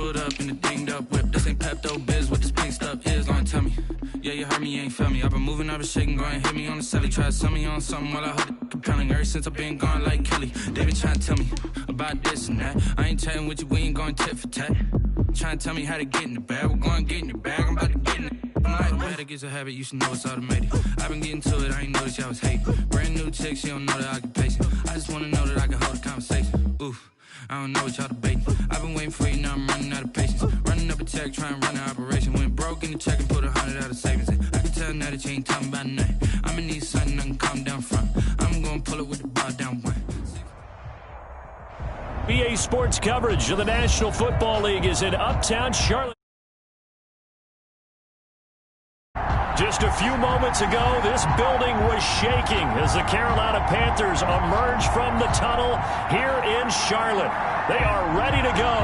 pulled up in the dinged up whip. This ain't Pepto-Biz, what this pink stuff is. Gonna tell me, yeah, you heard me, you ain't felt me. I've been moving, I've been shaking, go and hit me on the celly. Try to sell me on something while I hold it compelling. Ever since I've been gone like Kelly, they been trying to tell me about this and that. I ain't chatting with you, we ain't going tit for tat. Trying to tell me how to get in the bag, we're going to get in the bag, I'm about to get in it. I'm like, it gets a habit, you should know it's automated. I've been getting to it, I ain't noticed y'all was hating. Brand new chick, she don't know the occupation. I just wanna know that I can hold a conversation. Oof, I don't know what y'all debating. I've been waiting for you, now I'm running out of patience. Running up a check, trying to run an operation. Went broke in the check and put 100 out of savings in. I can tell now that you ain't talking about nothing. I'ma need something I can calm down from. I'm gonna pull it with the bar down one. EA Sports coverage of the National Football League is in Uptown Charlotte. Just a few moments ago, this building was shaking as the Carolina Panthers emerged from the tunnel here in Charlotte. They are ready to go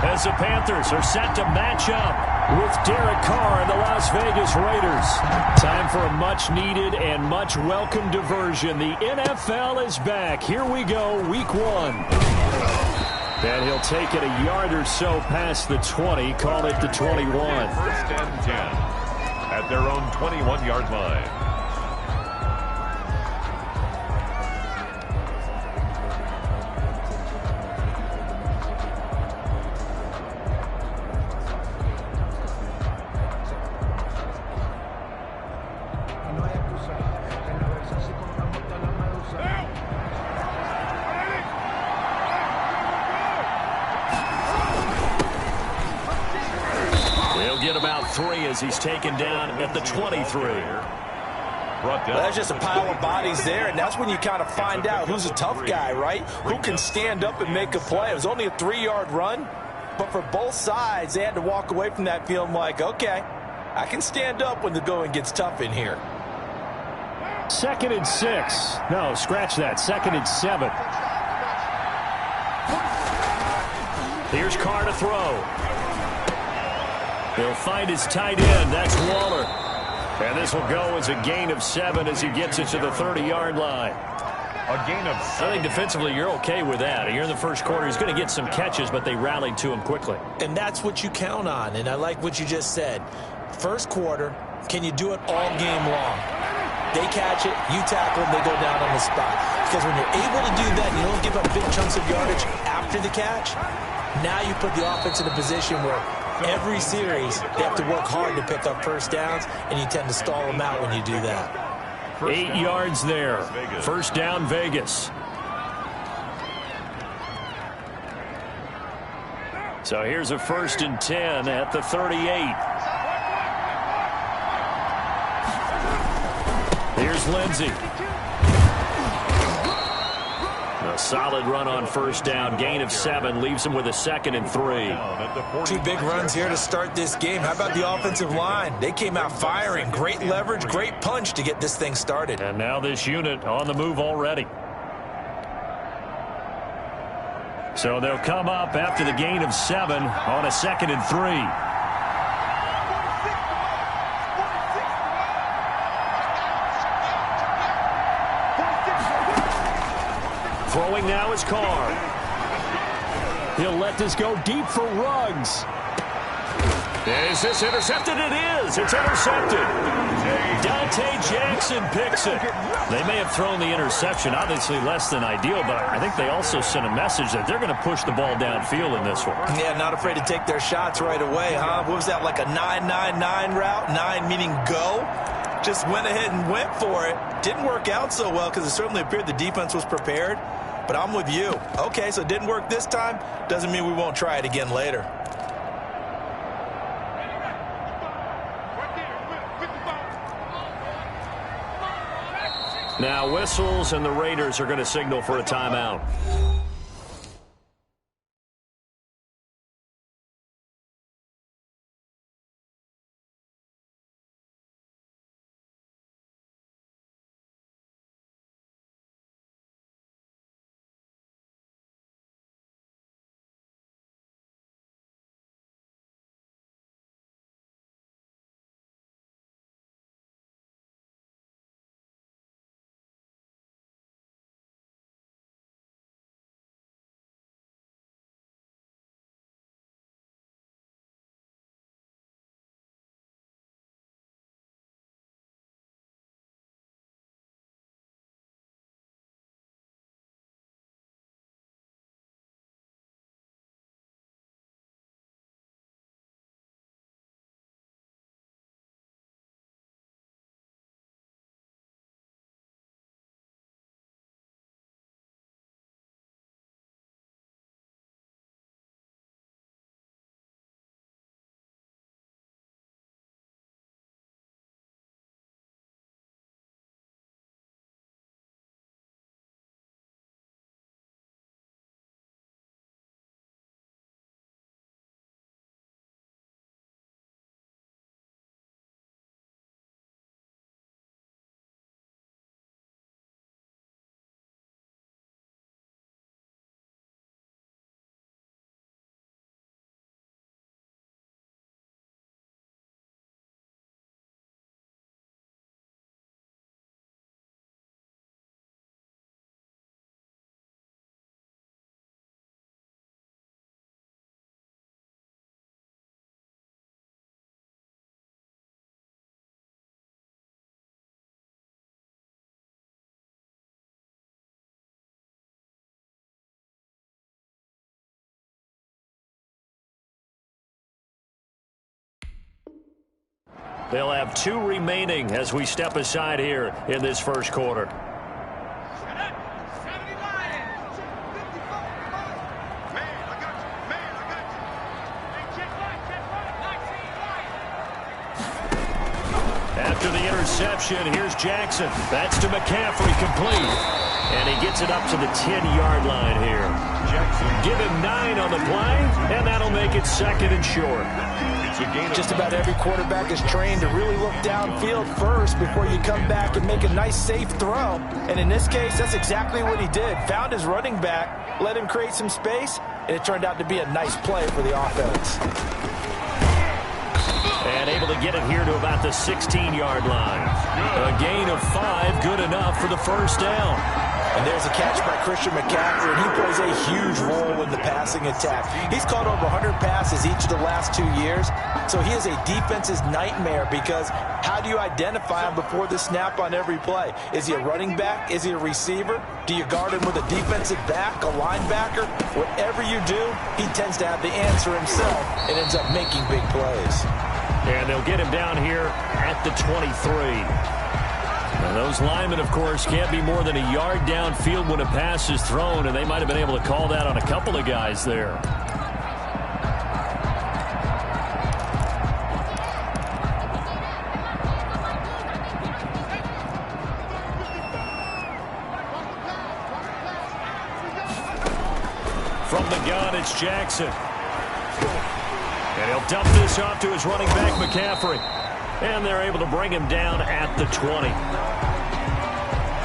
as the Panthers are set to match up with Derek Carr and the Las Vegas Raiders. Time for a much-needed and much-welcome diversion. The NFL is back. Here we go, Week 1. And he'll take it a yard or so past the 20, call it the 21. First and 10. At their own 21-yard line. Get about 3 as he's taken down at the 23. Well, there's just a pile of bodies there, and that's when you kind of find out who's a tough guy, right? Who can stand up and make a play. It was only a 3-yard run, but for both sides, they had to walk away from that feeling like, okay, I can stand up when the going gets tough in here. 2nd and 6. No, scratch that. 2nd and 7. Here's Carr to throw. He'll find his tight end. That's Waller. And this will go as a gain of 7 as he gets it to the 30-yard line. A gain of 7. I think defensively you're okay with that. Here in the first quarter, he's going to get some catches, but they rallied to him quickly. And that's what you count on, and I like what you just said. First quarter, can you do it all game long? They catch it, you tackle them, they go down on the spot. Because when you're able to do that, you don't give up big chunks of yardage after the catch, now you put the offense in a position where every series, they have to work hard to pick up first downs, and you tend to stall them out when you do that. 8 yards there. First down, Vegas. So here's a 1st and 10 at the 38. Here's Lindsey. A solid run on first down. Gain of 7 leaves him with a 2nd and 3. 2 big runs here to start this game. How about the offensive line? They came out firing. Great leverage, great punch to get this thing started. And now this unit on the move already. So they'll come up after the gain of 7 on a 2nd and 3. Throwing now is Carr. He'll let this go deep for Ruggs. Is this intercepted? It is. It's intercepted. Dante Jackson picks it. They may have thrown the interception, obviously less than ideal, but I think they also sent a message that they're going to push the ball downfield in this one. Yeah, not afraid to take their shots right away, huh? What was that, like a 9-9-9 route? 9 meaning go? Just went ahead and went for it. Didn't work out so well because it certainly appeared the defense was prepared. But I'm with you. Okay, so it didn't work this time. Doesn't mean we won't try it again later. Now whistles, and the Raiders are going to signal for a timeout. They'll have 2 remaining as we step aside here in this first quarter. After the interception, here's Jackson. That's to McCaffrey, complete. And he gets it up to the 10-yard line here. Jackson. Give him 9 on the play, and that'll make it 2nd and short. Just about every quarterback is trained to really look downfield first before you come back and make a nice, safe throw. And in this case, that's exactly what he did. Found his running back, let him create some space, and it turned out to be a nice play for the offense. And able to get it here to about the 16-yard line. A gain of 5, good enough for the first down. And there's a catch by Christian McCaffrey, and he plays a huge role in the passing attack. He's caught over 100 passes each of the last 2 years, so he is a defense's nightmare because how do you identify him before the snap on every play? Is he a running back? Is he a receiver? Do you guard him with a defensive back, a linebacker? Whatever you do, he tends to have the answer himself and ends up making big plays. And they'll get him down here at the 23. And those linemen, of course, can't be more than a yard downfield when a pass is thrown, and they might have been able to call that on a couple of guys there. From the gun, it's Jackson. And he'll dump this off to his running back, McCaffrey. And they're able to bring him down at the 20.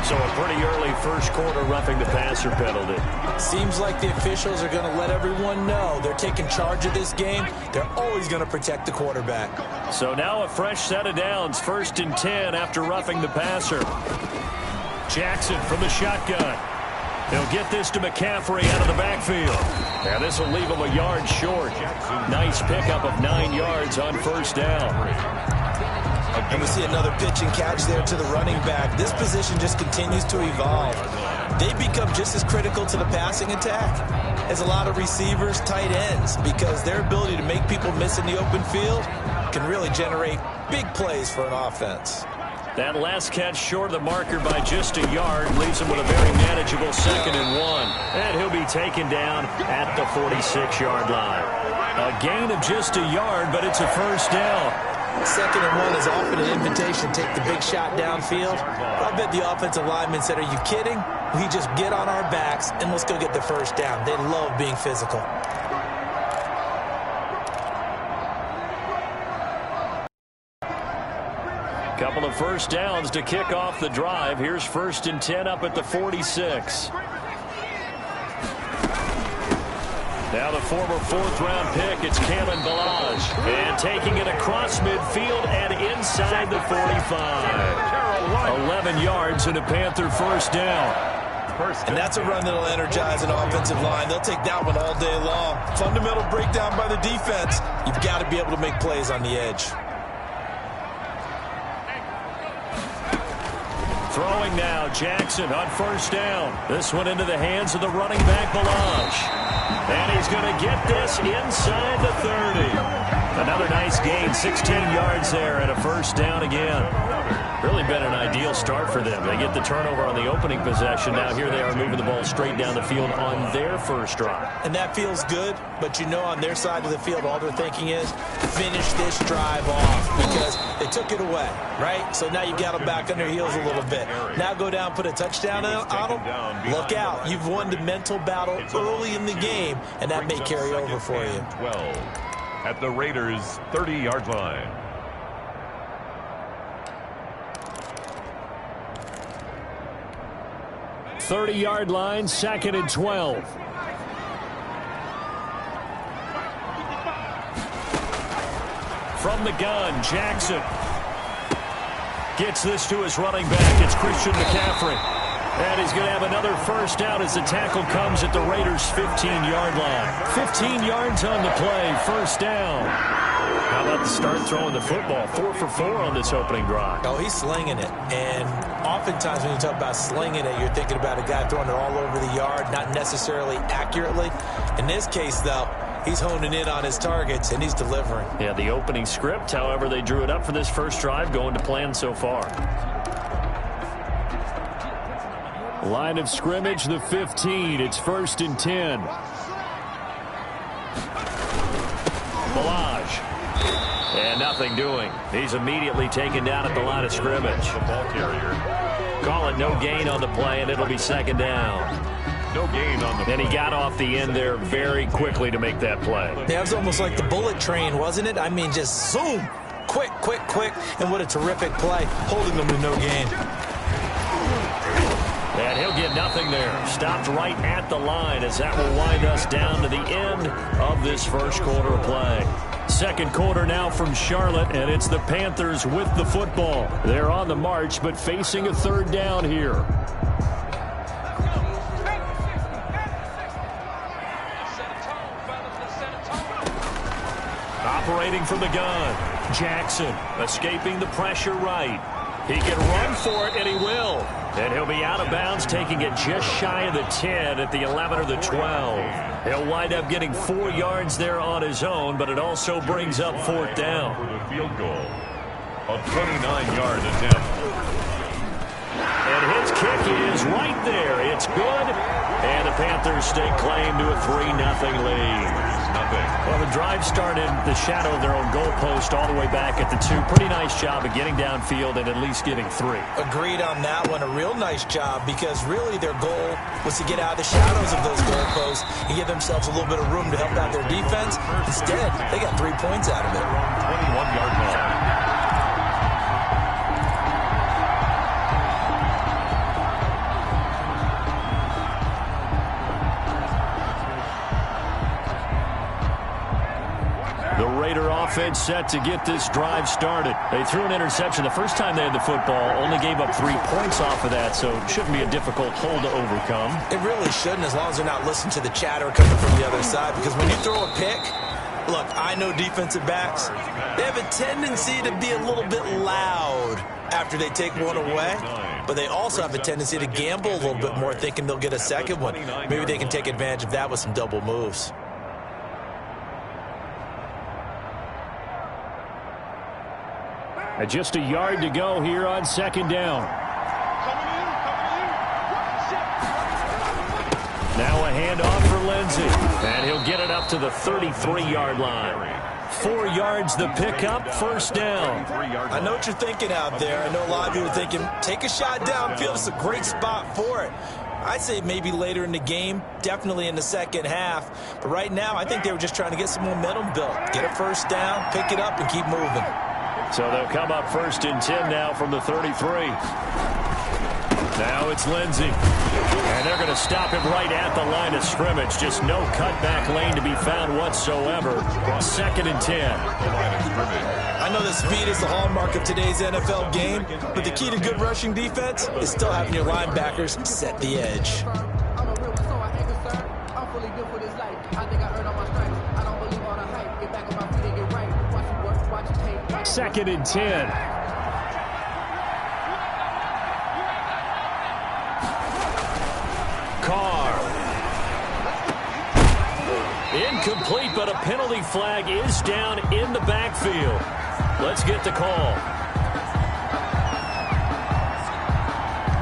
So a pretty early first quarter roughing the passer penalty. Seems like the officials are going to let everyone know they're taking charge of this game. They're always going to protect the quarterback. So now a fresh set of downs, 1st and 10 after roughing the passer. Jackson from the shotgun. He'll get this to McCaffrey out of the backfield. And this will leave him a yard short. Nice pickup of 9 yards on first down. And we see another pitch and catch there to the running back. This position just continues to evolve. They become just as critical to the passing attack as a lot of receivers, tight ends, because their ability to make people miss in the open field can really generate big plays for an offense. That last catch short of the marker by just a yard leaves him with a very manageable 2nd and 1. And he'll be taken down at the 46-yard line. A gain of just a yard, but it's a first down. 2nd and 1 is often an invitation to take the big shot downfield. I bet the offensive lineman said, are you kidding? We just get on our backs and let's go get the first down. They love being physical. Couple of first downs to kick off the drive. Here's 1st and 10 up at the 46. Now the former 4th-round pick, it's Kalen Ballage. And taking it across midfield and inside the 45. 11 yards and a Panther first down. And that's a run that'll energize an offensive line. They'll take that one all day long. Fundamental breakdown by the defense. You've got to be able to make plays on the edge. Throwing now, Jackson on first down. This one into the hands of the running back, Ballage. And he's going to get this inside the 30. Another nice gain, 16 yards there and a first down again. Really been an ideal start for them. They get the turnover on the opening possession. Now here they are moving the ball straight down the field on their first drive. And that feels good, but you know on their side of the field all they're thinking is finish this drive off because they took it away, right? So now you got them back on their heels a little bit. Now go down, put a touchdown on them. Look out. You've won the mental battle early in the game, and that may carry over for you. 12 at the Raiders' 30-yard line. .30-yard line, 2nd and 12. From the gun, Jackson gets this to his running back. It's Christian McCaffrey. And he's going to have another first down as the tackle comes at the Raiders' 15-yard line. 15 yards on the play, first down. How about the start throwing the football? 4 for 4 on this opening drive. Oh, he's slinging it. And oftentimes when you talk about slinging it, you're thinking about a guy throwing it all over the yard, not necessarily accurately. In this case, though, He's honing in on his targets, and he's delivering. Yeah, the opening script, however they drew it up for this first drive, going to plan so far. Line of scrimmage, the 15. It's 1st and 10. Balaj. And nothing doing. He's immediately taken down at the line of scrimmage. The ball carrier. Call it no gain on the play, and it'll be 2nd down. No gain on the play. And he got off the end there very quickly to make that play. That was almost like the bullet train, wasn't it? I mean, just zoom. Quick, quick, quick. And what a terrific play, holding them with no gain. And he'll get nothing there. Stopped right at the line as that will wind us down to the end of this first quarter of play. Second quarter now from Charlotte, and it's the Panthers with the football. They're on the march, but facing a 3rd down here. Operating from the gun. Jackson escaping the pressure right. He can run for it, and he will. And he'll be out of bounds, taking it just shy of the 10 at the 11 or the 12. He'll wind up getting 4 yards there on his own, but it also brings up 4th down. For the field goal. A 29-yard attempt. And his kick is right there. It's good. And the Panthers stake claim to a 3-0 lead. Well, the drive started the shadow of their own goalpost all the way back at the 2. Pretty nice job of getting downfield and at least getting 3. Agreed on that one. A real nice job because really their goal was to get out of the shadows of those goalposts and give themselves a little bit of room to help out their defense. Instead, they got 3 points out of it. 21-yard line. Offense set to get this drive started. They threw an interception the first time they had the football, only gave up 3 points off of that, so it shouldn't be a difficult hole to overcome. It really shouldn't, as long as they're not listening to the chatter coming from the other side, because when you throw a pick, look, I know defensive backs, they have a tendency to be a little bit loud after they take one away, but they also have a tendency to gamble a little bit more, thinking they'll get a second one. Maybe they can take advantage of that with some double moves. Just a yard to go here on 2nd down. Now a handoff for Lindsey. And he'll get it up to the 33-yard line. 4 yards the pickup, 1st down. I know what you're thinking out there. I know a lot of you are thinking, take a shot downfield. It's a great spot for it. I'd say maybe later in the game, definitely in the second half. But right now, I think they were just trying to get some momentum built. Get a 1st down, pick it up, and keep moving. So they'll come up 1st and 10 now from the 33. Now it's Lindsey. And they're going to stop him right at the line of scrimmage. Just no cutback lane to be found whatsoever. 2nd and 10. I know the speed is the hallmark of today's NFL game, but the key to good rushing defense is still having your linebackers set the edge. 2nd and 10. Carr. Incomplete, but a penalty flag is down in the backfield. Let's get the call.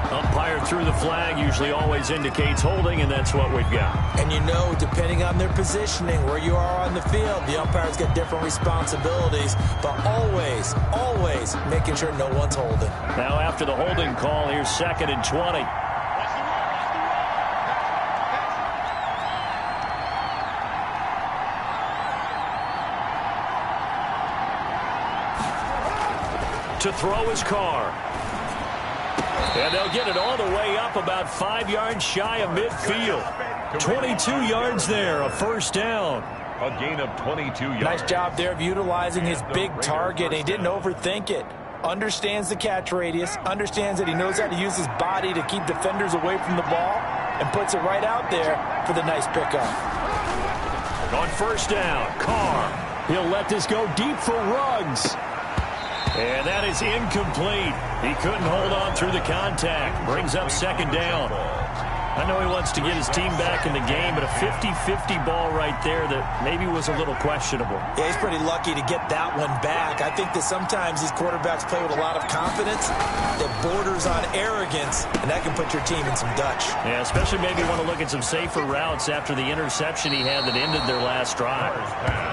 Umpire threw the flag, usually always indicates holding, and that's what we've got. And you know, depending on their positioning, where you are on the field, the umpires get different responsibilities, but always, always making sure no one's holding. Now after the holding call, here's 2nd and 20. To throw his Carr. And they'll get it all the way up about 5 yards shy of midfield. 22 yards there, a 1st down. A gain of 22 yards. Nice job there of utilizing his big target. He didn't overthink it. Understands the catch radius, understands that he knows how to use his body to keep defenders away from the ball, and puts it right out there for the nice pickup. On 1st down, Carr. He'll let this go deep for Ruggs. And that is incomplete. He couldn't hold on through the contact. Brings up 2nd down. I know he wants to get his team back in the game, but a 50-50 ball right there that maybe was a little questionable. Yeah, he's pretty lucky to get that one back. I think that sometimes these quarterbacks play with a lot of confidence that borders on arrogance, and that can put your team in some Dutch. Yeah, especially maybe want to look at some safer routes after the interception he had that ended their last drive.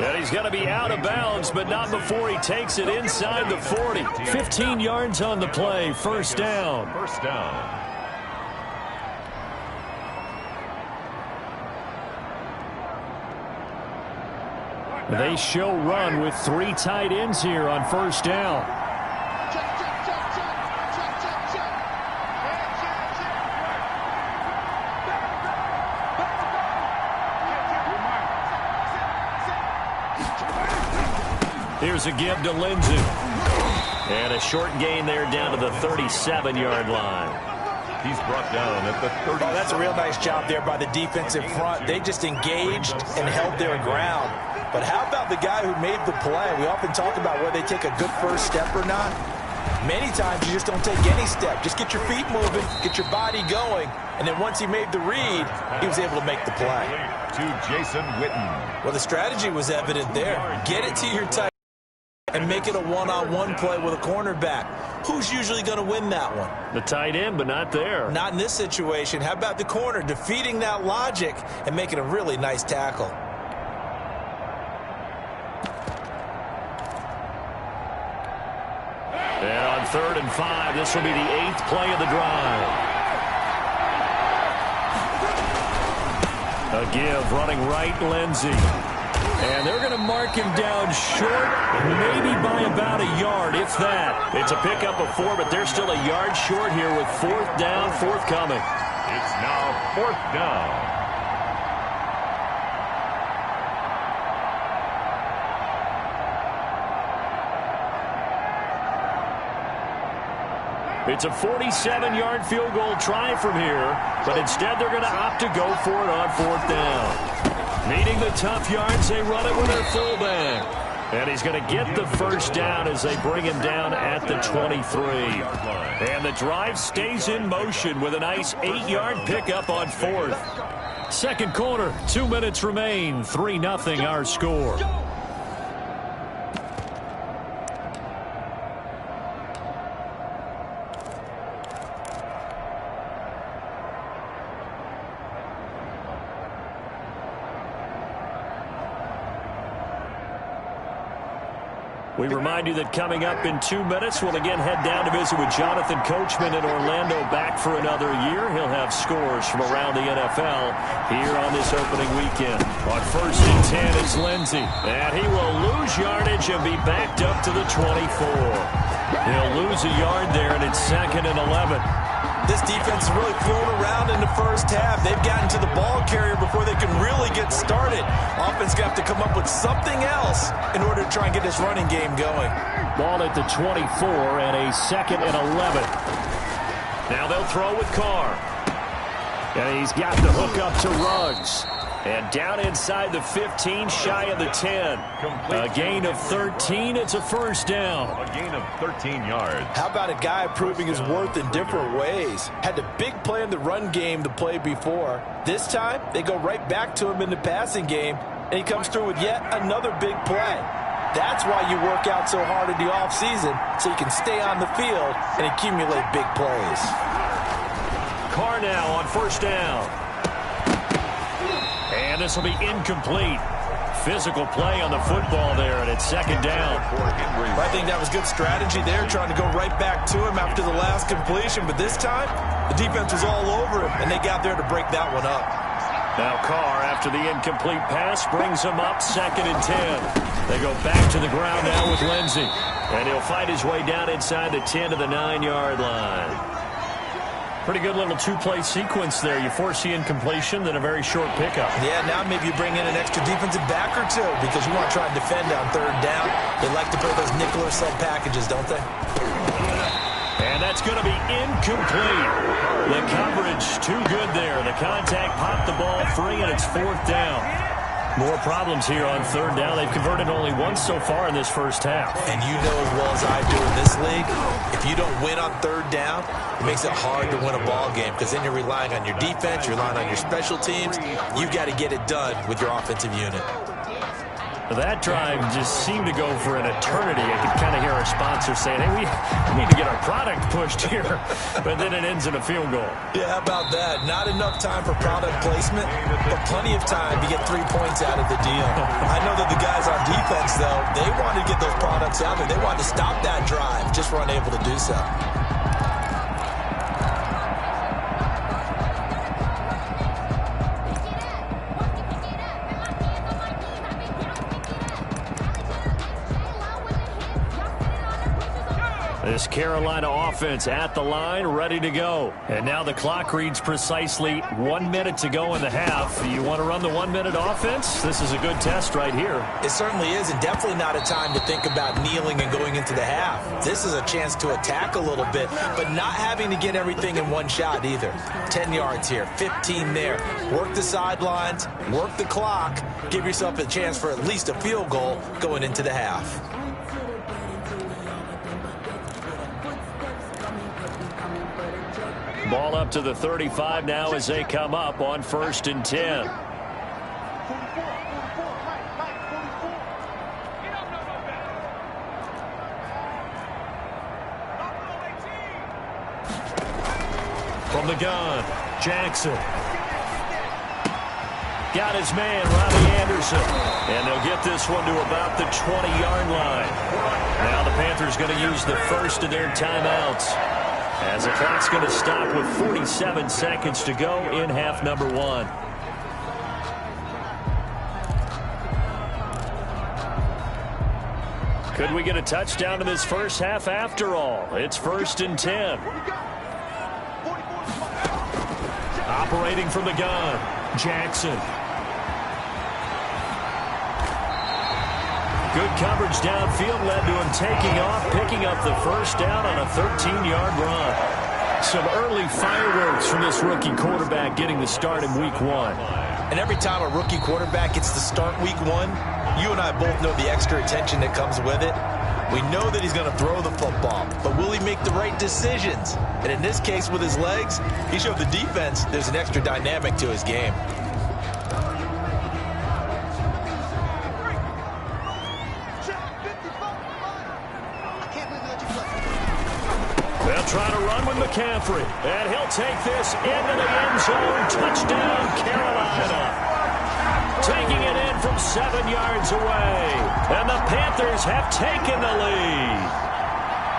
And he's going to be out of bounds, but not before he takes it inside the 40. 15 yards on the play, first down. First down. They show run with 3 tight ends here on first down. Here's a give to Lindsey. And a short gain there down to the 37-yard line. He's brought down at the 30. Oh, that's a real nice job there by the defensive front. They just engaged and held their ground. But how about the guy who made the play? We often talk about whether they take a good first step or not. Many times you just don't take any step. Just get your feet moving, get your body going, and then once he made the read, he was able to make the play. To Jason Witten. Well, the strategy was evident there. Get it to your tight end and make it a one-on-one play with a cornerback. Who's usually going to win that one? The tight end, but not there. Not in this situation. How about the corner defeating that logic and making a really nice tackle? And on 3rd and 5, this will be the 8th play of the drive. A give, running right, Lindsey. And they're going to mark him down short, maybe by about a yard, if that. It's a pickup of 4, but they're still a yard short here with 4th down, forthcoming. It's now 4th down. It's a 47-yard field goal try from here, but instead they're going to opt to go for it on 4th down. Needing the tough yards, they run it with their fullback. And he's going to get the first down as they bring him down at the 23. And the drive stays in motion with a nice 8-yard pickup on 4th. Second quarter, 2 minutes remain, 3-0 our score. We remind you that coming up in 2 minutes, we'll again head down to visit with Jonathan Coachman in Orlando, back for another year. He'll have scores from around the NFL here on this opening weekend. On 1st and 10 is Lindsey, and he will lose yardage and be backed up to the 24. He'll lose a yard there, and it's 2nd and 11. This defense is really thrown around in the first half. They've gotten to the ball carrier before they can really get started. Offense got to come up with something else in order to try and get this running game going. Ball at the 24 and a 2nd and 11. Now they'll throw with Carr. And he's got the hook up to Ruggs. And down inside the 15, shy of the 10. A gain of 13. It's a first down. A gain of 13 yards. How about a guy proving his worth in different ways? Had the big play in the run game to play before. This time, they go right back to him in the passing game, and he comes through with yet another big play. That's why you work out so hard in the offseason, so you can stay on the field and accumulate big plays. Carr now on first down. And this will be incomplete. Physical play on the football there, and it's 2nd down. I think that was good strategy there, trying to go right back to him after the last completion. But this time, the defense was all over him, and they got there to break that one up. Now Carr, after the incomplete pass, brings him up 2nd and 10. They go back to the ground now with Lindsey. And he'll fight his way down inside the 10 to the 9-yard line. Pretty good little 2-play sequence there. You force the incompletion, then a very short pickup. Yeah, now maybe you bring in an extra defensive back or two because you want to try and defend on 3rd down. They like to play those nickel or sub packages, don't they? And that's going to be incomplete. The coverage too good there. The contact popped the ball free, and it's 4th down. More problems here on third down. They've converted only once so far in this first half. And you know as well as I do in this league, if you don't win on third down, it makes it hard to win a ball game because then you're relying on your defense, you're relying on your special teams. You've got to get it done with your offensive unit. That drive just seemed to go for an eternity. I could kind of hear our sponsor saying, hey, we need to get our product pushed here. But then it ends in a field goal. Yeah, how about that? Not enough time for product placement, but plenty of time to get 3 points out of the deal. I know that the guys on defense, though, they wanted to get those products out there. They wanted to stop that drive, just were unable to do so. This Carolina offense at the line, ready to go. And now the clock reads precisely 1 minute to go in the half. You want to run the 1 minute offense? This is a good test right here. It certainly is, and definitely not a time to think about kneeling and going into the half. This is a chance to attack a little bit, but not having to get everything in one shot either. 10 yards here, 15 there. Work the sidelines, work the clock, give yourself a chance for at least a field goal going into the half. Ball up to the 35 now as they come up on 1st and 10. From the gun, Jackson. Got his man, Robbie Anderson. And they'll get this one to about the 20-yard line. Now the Panthers going to use the first of their timeouts, as the clock's going to stop with 47 seconds to go in half number 1. Could we get a touchdown in this first half after all? It's 1st and 10. Operating from the gun, Jackson. Good coverage downfield led to him taking off, picking up the first down on a 13-yard run. Some early fireworks from this rookie quarterback getting the start in week 1. And every time a rookie quarterback gets to start week 1, you and I both know the extra attention that comes with it. We know that he's going to throw the football, but will he make the right decisions? And in this case, with his legs, he showed the defense there's an extra dynamic to his game. They'll try to run with McCaffrey, and he'll take this into the end zone. Touchdown, Carolina. Taking it in from 7 yards away. And the Panthers have taken the lead.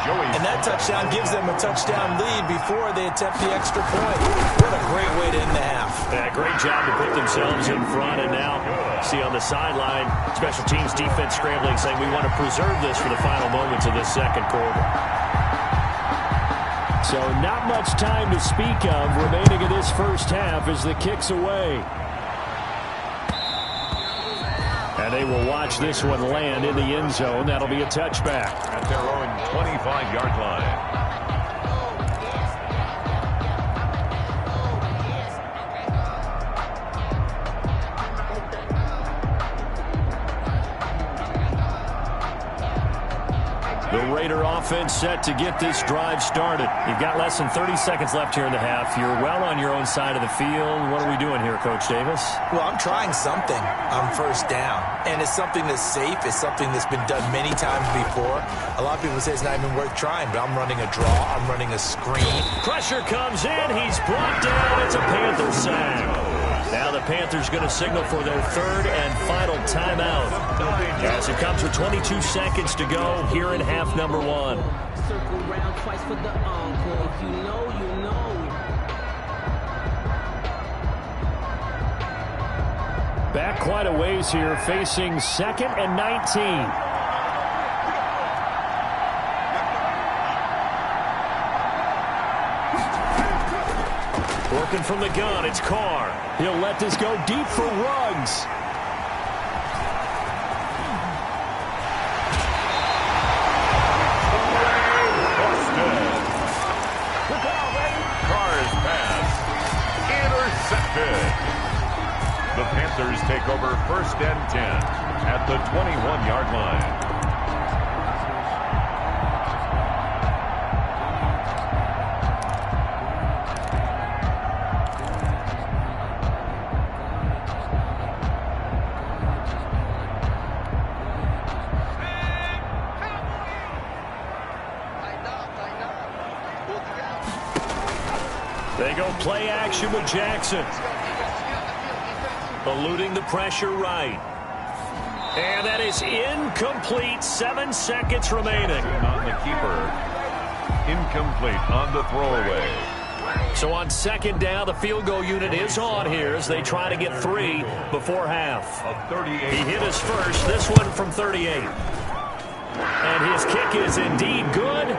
And that touchdown gives them a touchdown lead before they attempt the extra point. What a great way to end the half. Yeah, great job to put themselves in front. And now, see on the sideline, special teams defense scrambling, saying we want to preserve this for the final moments of this second quarter. So not much time to speak of remaining in this first half as the kick's away. And they will watch this one land in the end zone. That'll be a touchback. At their own 25-yard line. The Raider offense set to get this drive started. You've got less than 30 seconds left here in the half. You're well on your own side of the field. What are we doing here, Coach Davis? Well, I'm trying something on first down. And it's something that's safe. It's something that's been done many times before. A lot of people say it's not even worth trying, but I'm running a draw. I'm running a screen. Pressure comes in. He's brought down. It's a Panther sack. Now the Panthers going to signal for their third and final timeout, as it comes with 22 seconds to go here in half number 1. Circle round twice for the encore. If you know, you know. Back quite a ways here, facing 2nd and 19. Working from the gun, it's Carr. He'll let this go deep for Ruggs. Carr's pass intercepted. The Panthers Panthers take over 1st and 10 at the 21-yard line. They go play action with Jackson. Eluding the pressure right. And that is incomplete. 7 seconds remaining. On the keeper. Incomplete on the throwaway. So on 2nd down, the field goal unit is on here as they try to get 3 before half. He hit his first, this one from 38. And his kick is indeed good.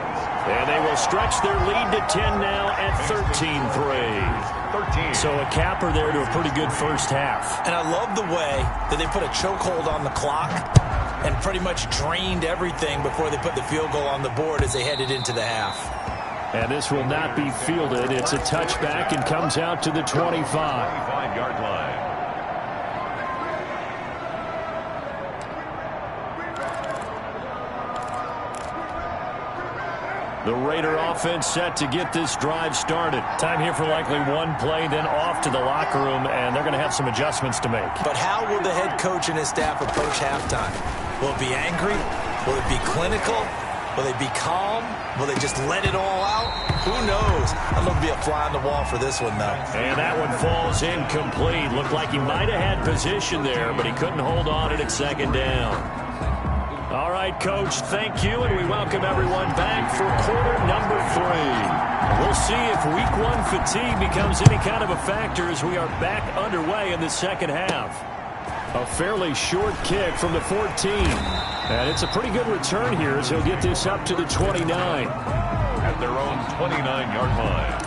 And they will stretch their lead to 10 now at 13-3. So a capper there to a pretty good first half. And I love the way that they put a chokehold on the clock and pretty much drained everything before they put the field goal on the board as they headed into the half. And this will not be fielded. It's a touchback and comes out to the 25. 25-yard line. The Raider offense set to get this drive started. Time here for likely one play, then off to the locker room, and they're going to have some adjustments to make. But how will the head coach and his staff approach halftime? Will it be angry? Will it be clinical? Will they be calm? Will they just let it all out? Who knows? I'd love to be a fly on the wall for this one, though. And that one falls incomplete. Looked like he might have had position there, but he couldn't hold on it at 2nd down. All right, Coach, thank you, and we welcome everyone back for quarter number 3. We'll see if week 1 fatigue becomes any kind of a factor as we are back underway in the second half. A fairly short kick from the 14. And it's a pretty good return here as he'll get this up to the 29. At their own 29-yard line.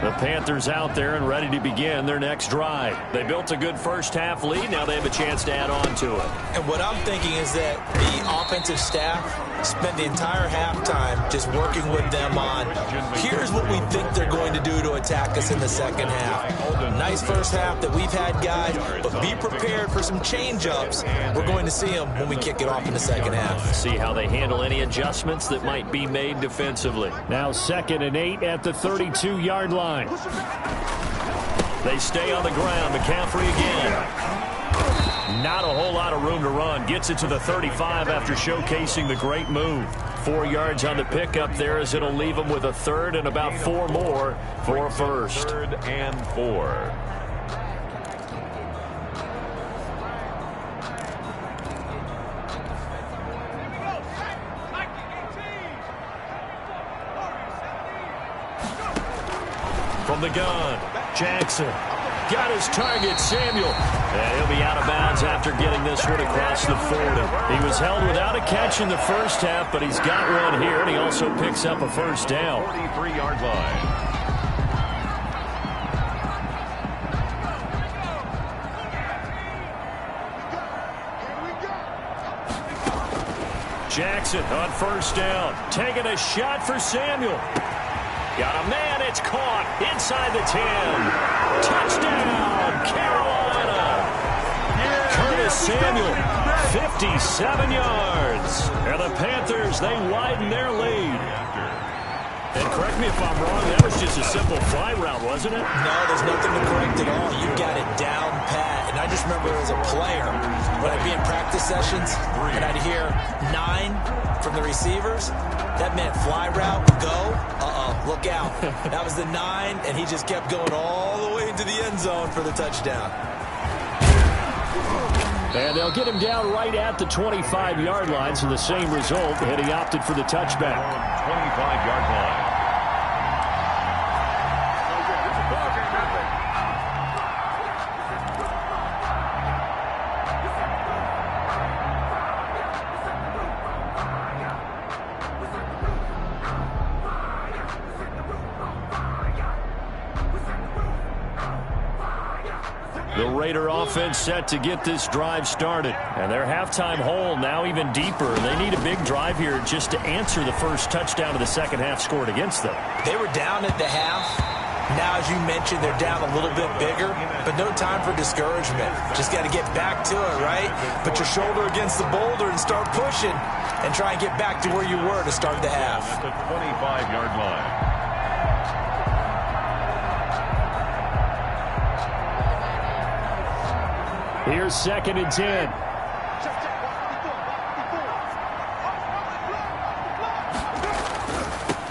The Panthers out there and ready to begin their next drive. They built a good first half lead. Now they have a chance to add on to it. And what I'm thinking is that the offensive staff spent the entire halftime just working with them on, here's what we think they're going to do to attack us in the second half. Nice first half that we've had, guys, but be prepared for some change-ups. We're going to see them when we kick it off in the second half. See how they handle any adjustments that might be made defensively. Now 2nd and 8 at the 32-yard line. They stay on the ground. McCaffrey again. Not a whole lot of room to run. Gets it to the 35 after showcasing the great move. 4 yards on the pickup there as it'll leave him with a 3rd and about 4 more for a first. 3rd and 4. From the gun, Jackson got his target, Samuel. And he'll be out of bounds after getting this one across the 40. He was held without a catch in the first half, but he's got one here, and he also picks up a first down. 43-yard line. Jackson on first down, taking a shot for Samuel. Got a man, it's caught inside the 10. Touchdown, Carolina. Curtis Samuel, 57 yards. And the Panthers, they widen their lead. And correct me if I'm wrong, that was just a simple fly route, wasn't it? No, there's nothing to correct at all. You got it down pat. And I just remember as a player, when I'd be in practice sessions, and I'd hear 9 from the receivers, that meant fly route, go, look out. That was the 9, and he just kept going all the way into the end zone for the touchdown. And they'll get him down right at the 25-yard line, so the same result, and he opted for the touchback. 25-yard line. The Raider offense set to get this drive started. And their halftime hole now even deeper. They need a big drive here just to answer the first touchdown of the second half scored against them. They were down at the half. Now, as you mentioned, they're down a little bit bigger, but no time for discouragement. Just got to get back to it, right? Put your shoulder against the boulder and start pushing and try and get back to where you were to start the half. At the 25-yard line. Here's 2nd and 10.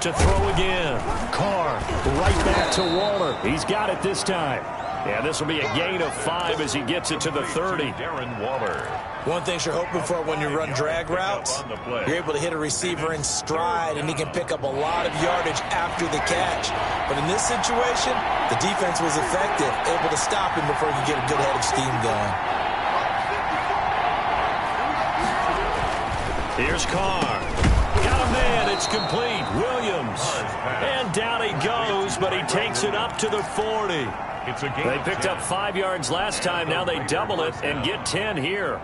To throw again. Carr right back to Waller. He's got it this time. Yeah, this will be a gain of 5 as he gets it to the 30. Darren Waller. One thing you're hoping for when you run drag routes, you're able to hit a receiver in stride, and he can pick up a lot of yardage after the catch. But in this situation, the defense was effective, able to stop him before he could get a good head of steam going. Here's Carr. Got a man. It's complete. Williams. And down he goes, but he takes it up to the 40. They picked up 5 yards last time. Now they double it and get 10 here.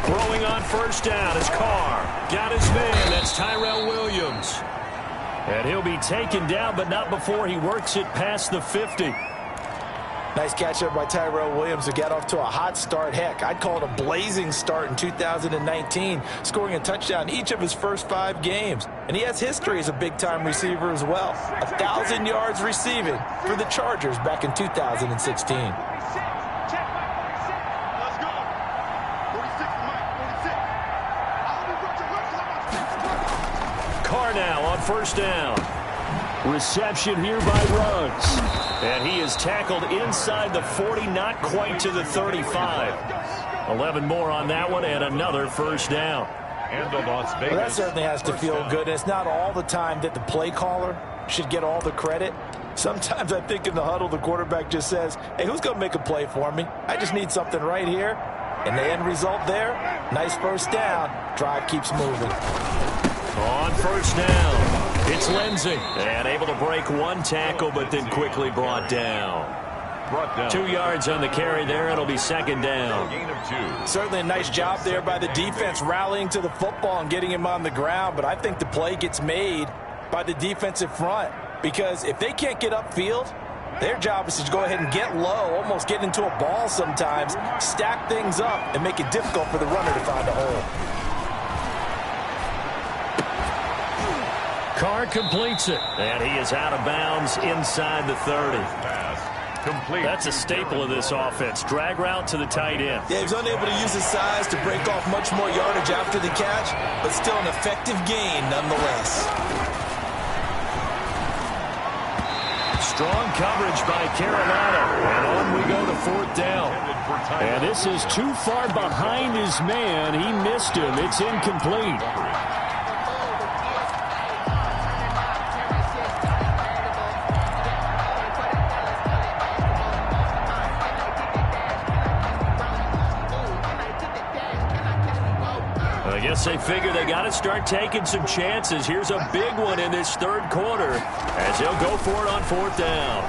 Throwing on first down is Carr. Got his man. That's Tyrell Williams. And he'll be taken down, but not before he works it past the 50. Nice catch up by Tyrell Williams to get off to a hot start. Heck, I'd call it a blazing start in 2019, scoring a touchdown each of his first 5 games. And he has history as a big-time receiver as well. 1,000 yards receiving for the Chargers back in 2016. Carr now on first down. Reception here by Ruggs. And he is tackled inside the 40, not quite to the 35. 11 more on that one, and another first down. And the Las Vegas. Well, that certainly has to feel good. And it's not all the time that the play caller should get all the credit. Sometimes I think in the huddle, the quarterback just says, hey, who's going to make a play for me? I just need something right here. And the end result there, nice first down. Drive keeps moving. On first down, it's Lindsey. And able to break one tackle, but then quickly brought down. 2 yards on the carry there. It'll be second down. Gain of 2. Certainly a nice job there by the defense rallying to the football and getting him on the ground. But I think the play gets made by the defensive front. Because if they can't get upfield, their job is to go ahead and get low, almost get into a ball sometimes, stack things up, and make it difficult for the runner to find a hole. Carr completes it, and he is out of bounds inside the 30. Complete. That's a staple of this offense. Drag route to the tight end. Yeah, he was unable to use his size to break off much more yardage after the catch, but still an effective gain nonetheless. Strong coverage by Carolina, and on we go to fourth down. And this is too far behind his man. He missed him. It's incomplete. I guess they figure they got to start taking some chances. Here's a big one in this third quarter as he'll go for it on fourth down.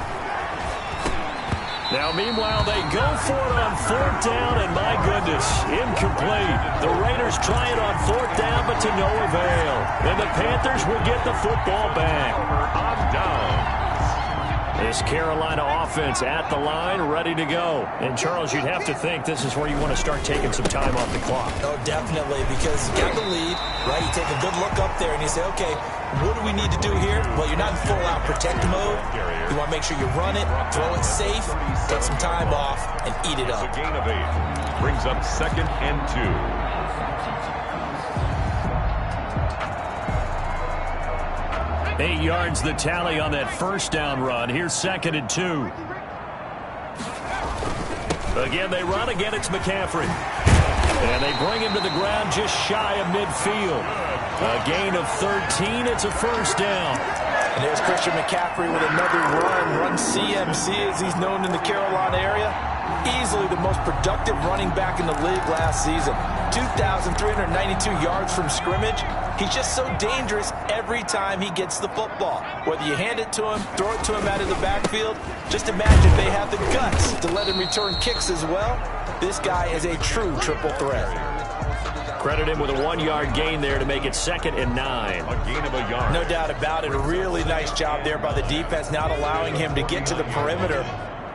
Now, meanwhile, they go for it on fourth down, and my goodness, incomplete. The Raiders try it on fourth down, but to no avail. And the Panthers will get the football back. On down. This Carolina offense at the line, ready to go. And, Charles, you'd have to think this is where you want to start taking some time off the clock. Oh, definitely, because you got the lead, right? You take a good look up there, and you say, okay, what do we need to do here? Well, you're not in full-out protect mode. You want to make sure you run it, throw it safe, take some time off, and eat it up. A gain of 8 brings up 2nd and 2. 8 yards the tally on that first down run. Here's 2nd and 2. Again, they run. Again, it's McCaffrey. And they bring him to the ground just shy of midfield. A gain of 13. It's a first down. And there's Christian McCaffrey with another run CMC as he's known in the Carolina area. Easily the most productive running back in the league last season. 2,392 yards from scrimmage. He's just so dangerous every time he gets the football. Whether you hand it to him, throw it to him out of the backfield, just imagine they have the guts to let him return kicks as well. This guy is a true triple threat. Credit him with a 1-yard gain there to make it 2nd and 9. A gain of a yard. No doubt about it. A really nice job there by the defense, not allowing him to get to the perimeter.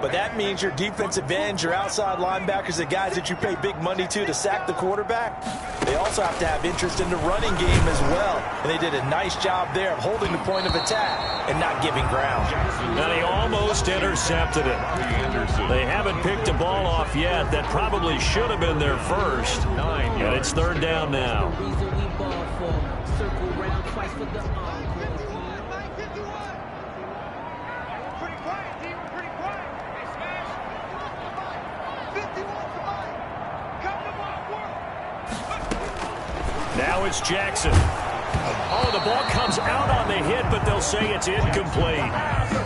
But that means your defensive ends, your outside linebackers, the guys that you pay big money to sack the quarterback, they also have to have interest in the running game as well. And they did a nice job there of holding the point of attack and not giving ground. Now they almost intercepted it. They haven't picked a ball off yet. That probably should have been their first. And it's 3rd down now. Now it's Jackson. Oh, the ball comes out on the hit, but they'll say it's incomplete.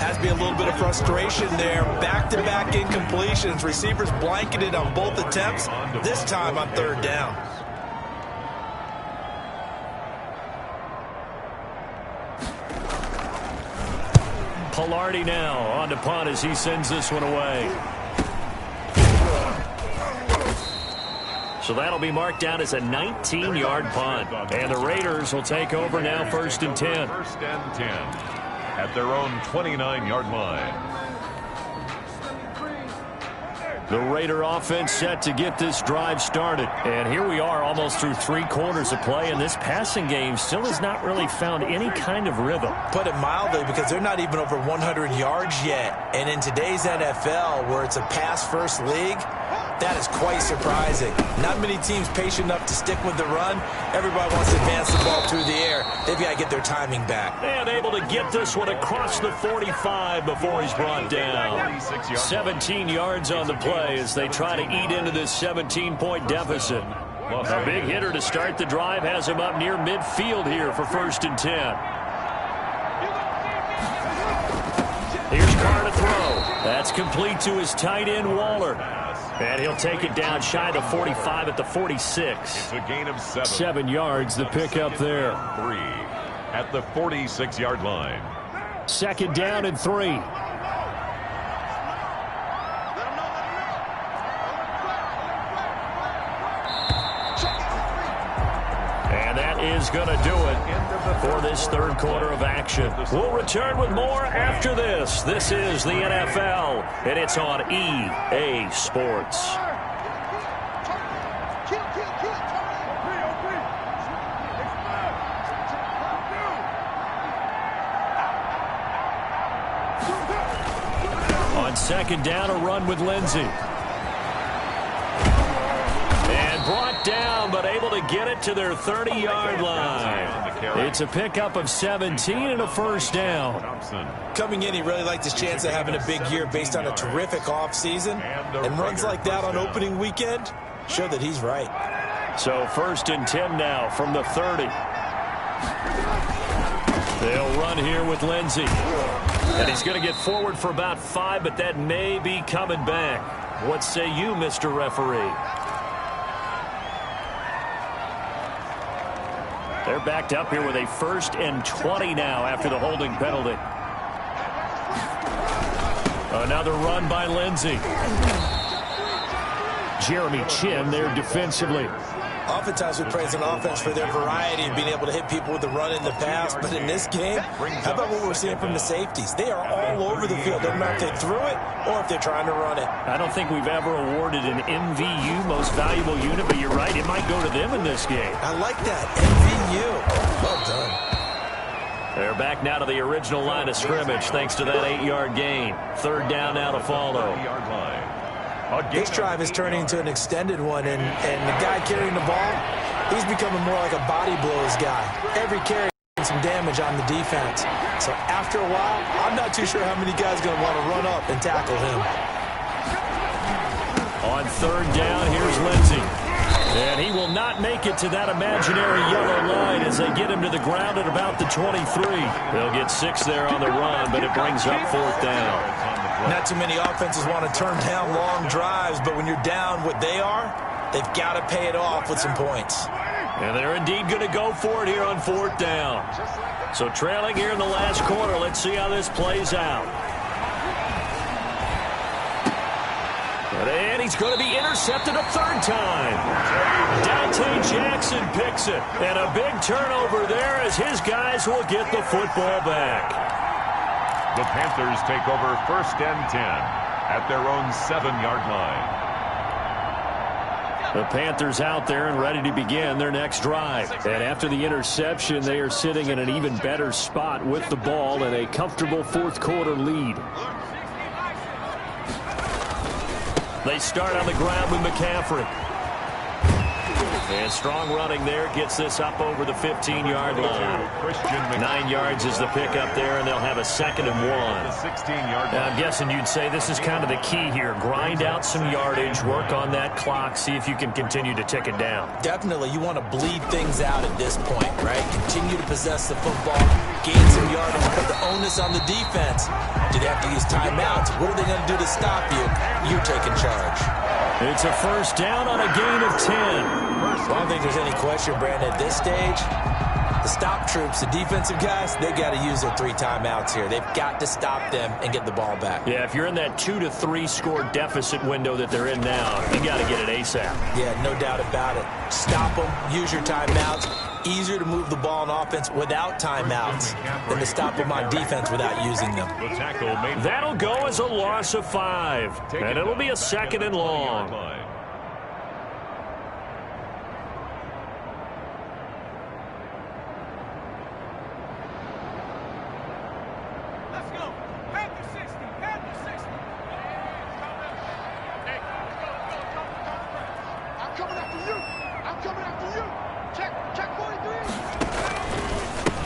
Has to be a little bit of frustration there. Back-to-back incompletions. Receivers blanketed on both attempts, this time on 3rd down. Pilardi now on to punt as he sends this one away. So that'll be marked down as a 19-yard punt. And the Raiders will take over now 1st and 10. 1st and 10 at their own 29-yard line. The Raider offense set to get this drive started. And here we are almost through 3 quarters of play, and this passing game still has not really found any kind of rhythm. Put it mildly, because they're not even over 100 yards yet. And in today's NFL, where it's a pass-first league, that is quite surprising. Not many teams patient enough to stick with the run. Everybody wants to advance the ball through the air. They've got to get their timing back. And able to get this one across the 45 before he's brought down. 17 yards on the play as they try to eat into this 17-point deficit. A big hitter to start the drive has him up near midfield here for 1st and 10. Here's Carr to throw. That's complete to his tight end, Waller. And he'll take it down shy of the 45 at the 46. It's a gain of 7. 7 yards the pickup there. 3 at the 46-yard line. 2nd down and 3. And that is going to do it for this 3rd quarter of action. We'll return with more after this. This is the NFL, and it's on EA Sports. On 2nd down, a run with Lindsey. And brought down, but able to get it to their 30-yard line. It's a pickup of 17 and a 1st down. Coming in, he really liked his chance of having a big year based on a terrific offseason. And runs like that on opening weekend show that he's right. So 1st and 10 now from the 30. They'll run here with Lindsey. And he's going to get forward for about 5, but that may be coming back. What say you, Mr. Referee? They're backed up here with a 1st and 20 now after the holding penalty. Another run by Lindsey. Jeremy Chin there defensively. Oftentimes we praise an offense for their variety of being able to hit people with the run in the pass. But in this game, how about what we're seeing from the safeties? They are all over the field. Doesn't matter if they threw it or if they're trying to run it. I don't think we've ever awarded an MVU, most valuable unit, but you're right, it might go to them in this game. I like that. MVU. Well done. They're back now to the original line of scrimmage thanks to that 8-yard gain. 3rd down now to follow. This drive is turning into an extended one, and the guy carrying the ball, he's becoming more like a body blows guy. Every carry some damage on the defense. So after a while, I'm not too sure how many guys are going to want to run up and tackle him. On 3rd down, here's Lindsey. And he will not make it to that imaginary yellow line as they get him to the ground at about the 23. They'll get 6 there on the run, but it brings up 4th down. Not too many offenses want to turn down long drives, but when you're down what they are, they've got to pay it off with some points. And they're indeed going to go for it here on 4th down. So trailing here in the last quarter, let's see how this plays out. And he's going to be intercepted a 3rd time. Dante Jackson picks it. And a big turnover there as his guys will get the football back. The Panthers take over 1st and 10 at their own 7-yard line. The Panthers out there and ready to begin their next drive. And after the interception, they are sitting in an even better spot with the ball and a comfortable 4th quarter lead. They start on the ground with McCaffrey. And strong running there gets this up over the 15-yard line. 9 yards is the pickup there, and they'll have a 2nd and 1. Now, I'm guessing you'd say this is kind of the key here. Grind out some yardage, work on that clock, see if you can continue to tick it down. Definitely, you want to bleed things out at this point, right? Continue to possess the football, gain some yardage, put the onus on the defense. Do they have to use timeouts? What are they going to do to stop you? You're taking charge. It's a 1st down on a gain of 10. I don't think there's any question, Brandon, at this stage. The stop troops, the defensive guys, they got to use their 3 timeouts here. They've got to stop them and get the ball back. Yeah, if you're in that 2 to 3 score deficit window that they're in now, you got to get it ASAP. Yeah, no doubt about it. Stop them, use your timeouts. Easier to move the ball on offense without timeouts than to stop them on defense without using them. That'll go as a loss of 5, and it'll be a 2nd and long.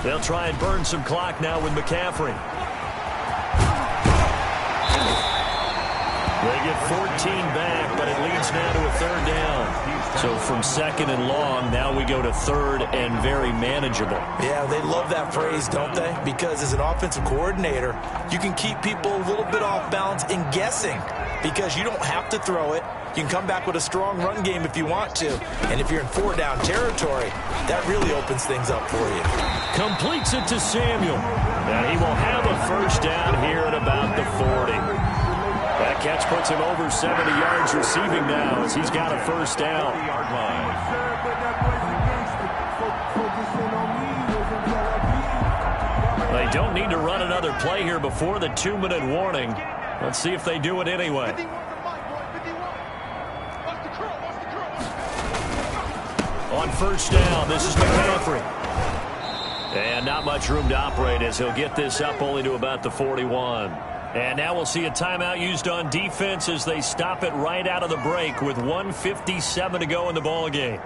They'll try and burn some clock now with McCaffrey. They get 14 back, but it leads now to a 3rd down. So from 2nd and long, now we go to 3rd and very manageable. Yeah, they love that phrase, don't they? Because as an offensive coordinator, you can keep people a little bit off balance and guessing because you don't have to throw it. You can come back with a strong run game if you want to. And if you're in 4-down territory, that really opens things up for you. Completes it to Samuel. And he will have a 1st down here at about the 40. That catch puts him over 70 yards receiving now as he's got a 1st down. They don't need to run another play here before the 2-minute warning. Let's see if they do it anyway. On 1st down, this is McCaffrey. And not much room to operate as he'll get this up only to about the 41. And now we'll see a timeout used on defense as they stop it right out of the break with 1:57 to go in the ballgame.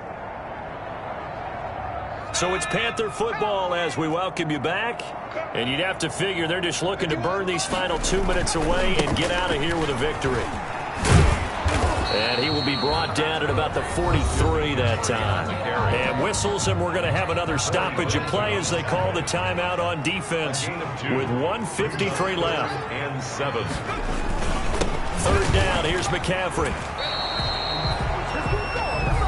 So it's Panther football as we welcome you back. And you'd have to figure they're just looking to burn these final 2 minutes away and get out of here with a victory. And he will be brought down at about the 43 that time. And whistles, and we're going to have another stoppage of play as they call the timeout on defense with 1:53 left. And 7. 3rd down, here's McCaffrey.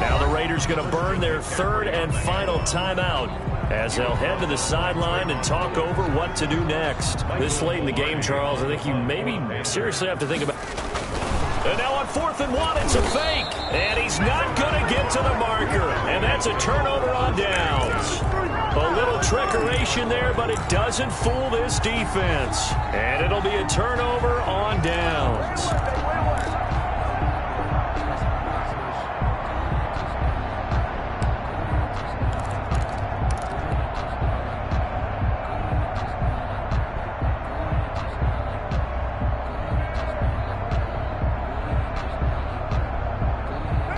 Now the Raiders going to burn their 3rd and final timeout as they'll head to the sideline and talk over what to do next. This late in the game, Charles, I think you maybe seriously have to think about. And now on 4th and 1, it's a fake. And he's not going to get to the marker. And that's a turnover on downs. A little trickeration there, but it doesn't fool this defense. And it'll be a turnover on downs.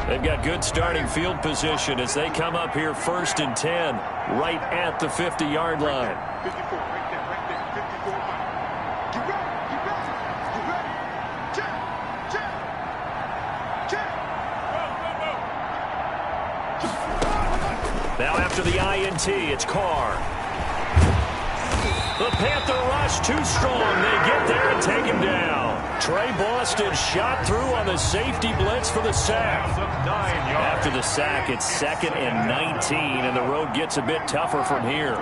They've got good starting field position as they come up here 1st and 10, right at the 50-yard line. Now after the INT, it's Carr. The Panther rush too strong. They get there and take him down. Trey Boston shot through on the safety blitz for the sack. After the sack, it's 2nd and 19, and the road gets a bit tougher from here.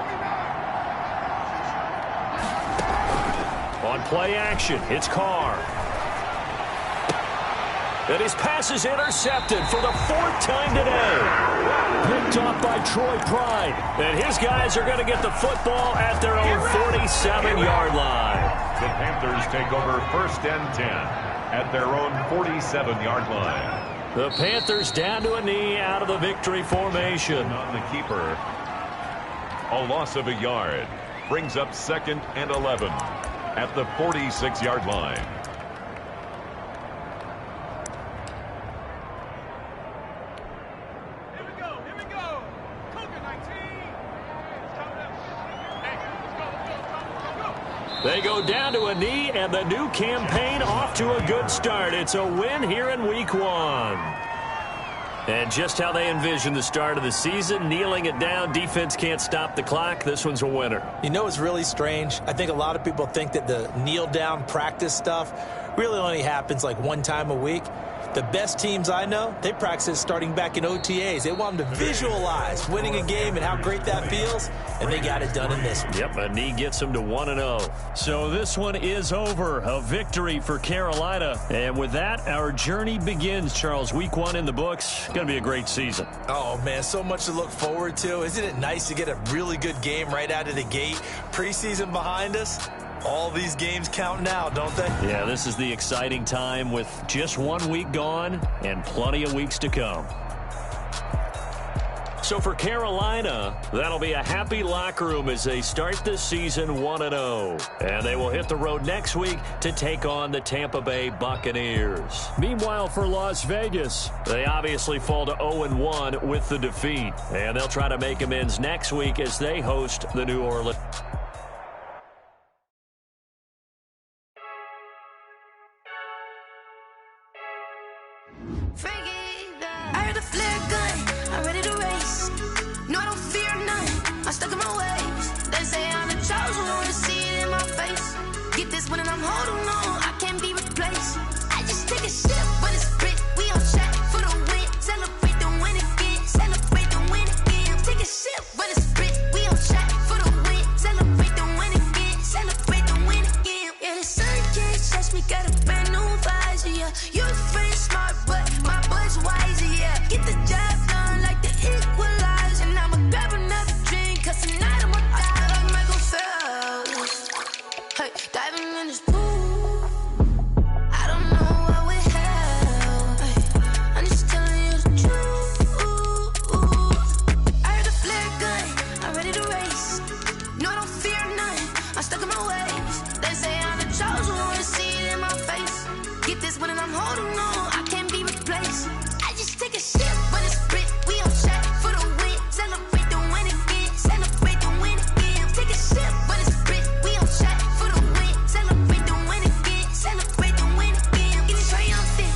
On play action, it's Carr. And his pass is intercepted for the 4th time today. Picked off by Troy Pride. And his guys are going to get the football at their own 47-yard line. The Panthers take over 1st and 10 at their own 47-yard line. The Panthers down to a knee out of the victory formation. On the keeper. A loss of a yard. Brings up 2nd and 11 at the 46-yard line. They go down to a knee, and the new campaign off to a good start. It's a win here in Week 1. And just how they envision the start of the season, kneeling it down, defense can't stop the clock. This one's a winner. You know, it's really strange. I think a lot of people think that the kneel-down practice stuff really only happens like one time a week. The best teams I know, they practice starting back in OTAs. They want them to visualize winning a game and how great that feels, and they got it done in this one. Yep, a knee gets them to 1-0. So this one is over. A victory for Carolina. And with that, our journey begins, Charles. Week 1 in the books. Going to be a great season. Oh, man, so much to look forward to. Isn't it nice to get a really good game right out of the gate? Preseason behind us. All these games count now, don't they? Yeah, this is the exciting time with just 1 week gone and plenty of weeks to come. So for Carolina, that'll be a happy locker room as they start this season 1-0. And they will hit the road next week to take on the Tampa Bay Buccaneers. Meanwhile, for Las Vegas, they obviously fall to 0-1 with the defeat. And they'll try to make amends next week as they host the New Orleans. I heard the flare gun, I'm ready to race. No, I don't fear none, I'm stuck in my ways. They say I'm the chosen one, to see it in my face. Get this one and I'm holding on, I can't be replaced. I just take a sip, but it's split, we on track for the win. Celebrate the win again, celebrate the win again. Take a sip, but it's split, we on track for the win. Celebrate the win again, celebrate the win again. Yeah, the sun can't touch me, got a brand new visor, yeah. You're free, smart, but my boy's wiser, yeah. Get the job done like the equalizer. And I'ma grab another drink, cause tonight I'ma die like Michael Phelps. Hey, diving in this pool, I don't know what we have. Hey, I'm just telling you the truth. I heard the flare gun, I'm ready to race. No, I don't fear none, I'm stuck in my ways. They say I'm the chosen one, to see it in my face. Get this one and I'm holding on, I can't be replaced. I just take a sip, but it's split, we on track for the win. Celebrate the win again, celebrate the win again. Take a sip, but it's split, we on track for the win. Celebrate the win again, celebrate the win again. Get it triumphant,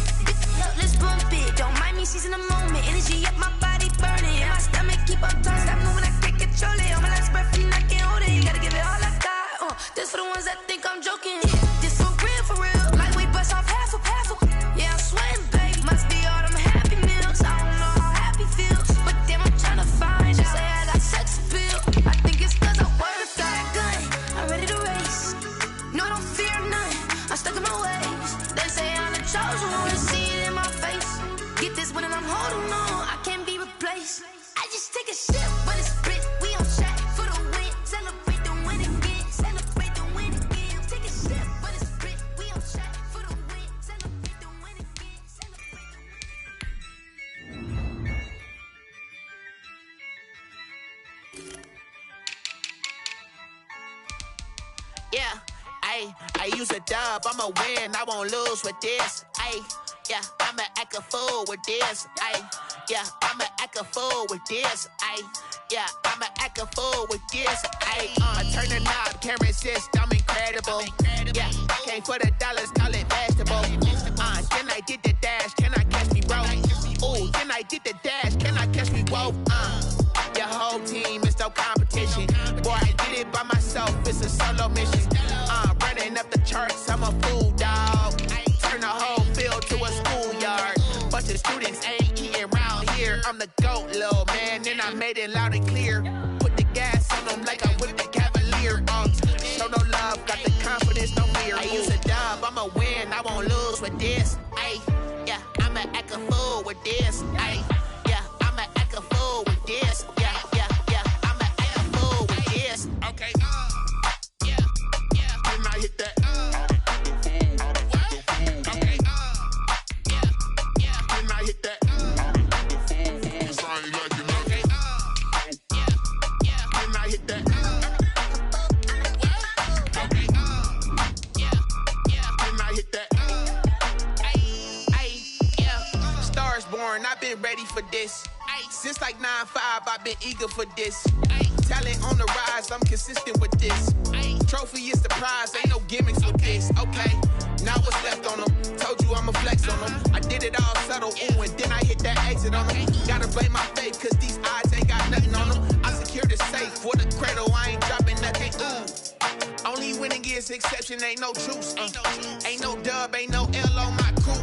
let's bump it. Don't mind me seizing the moment, energy up my body burning. And my stomach keep up turning, stop moving, I can't control it. On my last breath and I can't hold it, you gotta give it all I got. This for the ones that think I'm joking. This for real, like we bust off half a yeah, I'm sweating, babe. Must be all them happy meals. I don't know how happy feels, but damn, I'm trying to find out. Say I got sex appeal. I think it's cause I work got gun. I'm ready to race. No, I don't fear none, I'm stuck in my ways. They say I'm the chosen one, to see it in my face. Get this one and I'm holding on, I can't be replaced. I just take a sip, but it's split, we on track for the win. Celebrate the win again, celebrate the win again. Take a sip, but it's split, we on track for the win. Celebrate the win again, celebrate the win. Yeah, I use a dub, I'ma win, I won't lose with this. Yeah, I'ma act a fool with this. Yeah, I'ma act a fool with this. Yeah, I'ma act a fool with this. I turn the knob, can't resist, I'm incredible. Yeah, came for the dollars, call it vegetable. Then I did the dash, can I catch me, bro? Ooh, then I did the dash, can I catch me, whoa? Yeah, did it by myself, it's a solo mission. Running up the charts, I'm a fool, dog. Turn the whole field to a schoolyard. Bunch of students ain't eating round here. I'm the GOAT, little man, and I made it loud and clear. Put the gas on them like I whipped the Cavalier. Show no love, got the confidence, no fear. I use a dub, I'ma win, I won't lose with this. Ay, yeah, I'ma act a fool with this. Ay, yeah, I'ma act a fool with this. Yeah, yeah, yeah, I'ma act a fool with this. Okay, yeah, yeah, then I hit that. Okay, yeah, yeah, then I hit that. Cause I ain't like it. Okay, yeah, yeah, then I hit that. I've been ready for this. Since like 9-5, I've been eager for this. Talent on the rise, I'm consistent with this. Trophy is the prize, ain't no gimmicks with this. Okay, now what's left on them? Told you I'ma flex on them. I did it all subtle, ooh, and then I hit that exit on them. Gotta blame my faith, cause these odds ain't got nothing on them. I secured the safe for the cradle, I ain't dropping nothing, ooh. Only winning is exception, ain't no truce. Ain't no dub, ain't no L on my crew.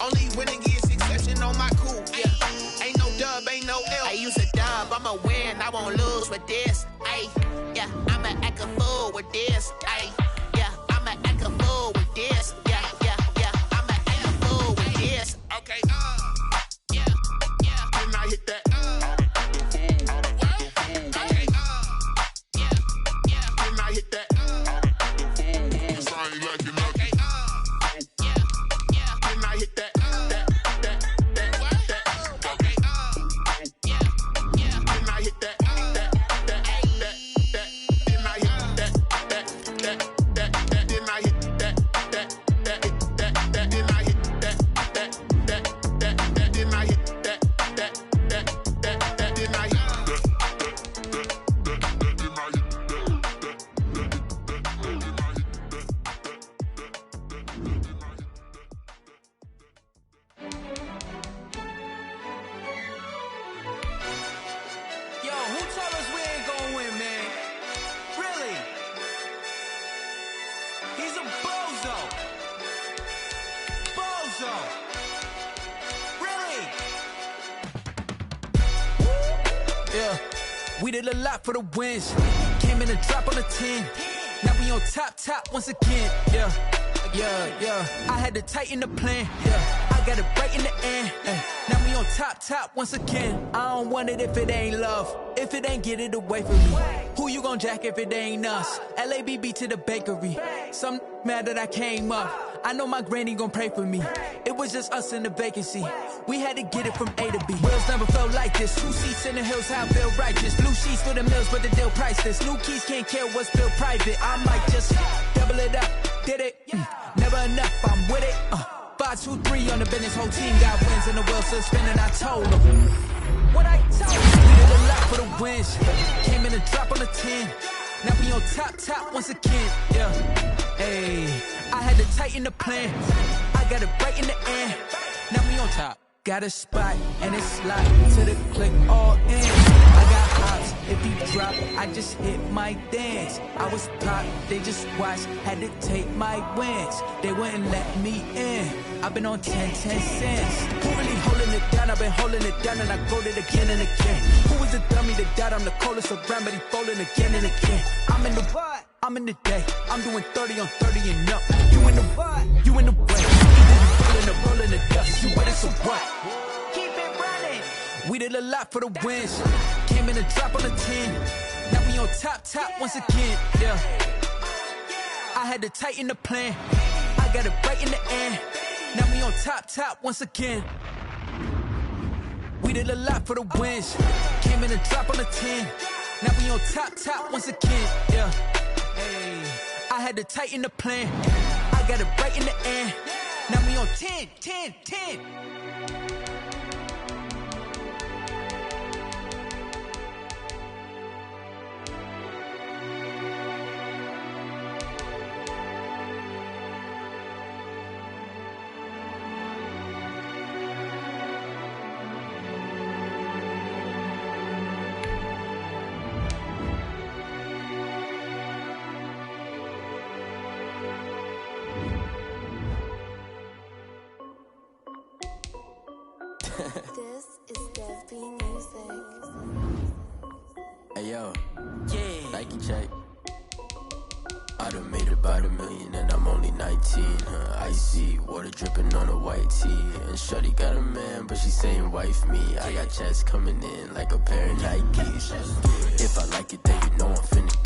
Only winning is exception on my crew. Yeah, ain't no dub, ain't no L. I use a dub, I'ma win, I won't lose with this. Ay, yeah, I'ma act a fool with this. Ay, yeah, I'ma act a fool with this. Yeah, yeah, yeah, I'ma act a fool with this. Okay, yeah, yeah, then I hit that. Okay, yeah, yeah, then I hit that. Cause I ain't like it. Okay, yeah, yeah, then I hit that. We did a lot for the wins. Came in a drop on the 10. Now we on top once again. Yeah, yeah, yeah. I had to tighten the plan. Yeah, I got it right in the end. Now we on top once again. I don't want it if it ain't love. If it ain't, get it away from me. Who you gon' jack if it ain't us? LABB to the bakery. Some mad that I came up. I know my granny gon' pray for me. It was just us in the vacancy. We had to get it from A to B. Wheels never felt like this. 2 seats in the hills, how I feel righteous. Blue sheets for the mills, but the deal priceless. New keys can't care what's built private. I might just double it up. Did it? Never enough, I'm with it. 5, 2, 3 on the business. Whole team got wins and the wheels still spinning. I told them what I told you. We did a lot for the wins. Came in a drop on the 10. Now we on top once again. Yeah, hey, I had to tighten the plan. I got it right in the end. Now we on top. Got a spot and it's slide to the click all in. I got ops, if he drop, I just hit my dance. I was pop, they just watched, had to take my wins. They wouldn't let me in. I've been on 10 cents. Who really holding it down? I've been holding it down and I wrote it again and again. Who was the dummy that died? I'm the coldest around, but he folding again and again. I'm in the what? I'm in the day. I'm doing 30 on 30 and up. You in the what? You in the way. Either you rolling the dust. You with it, so what? Keep it running. We did a lot for the wins. Came in a drop on the 10. Now we on top once again. Yeah. I had to tighten the plan. I got it right in the end. Now we on top once again. We did a lot for the wins. Came in a drop on the 10. Now we on top once again. Yeah. Hey, I had to tighten the plan. I got it right in the end. Now we on 10. Hey yo, Yeah. Nike check. I done made about $1 million and I'm only 19. Icy, water dripping on a white tee. And shorty got a man, but she saying wife me. I got checks coming in like a pair of Nikes. If I like it, then you know I'm finna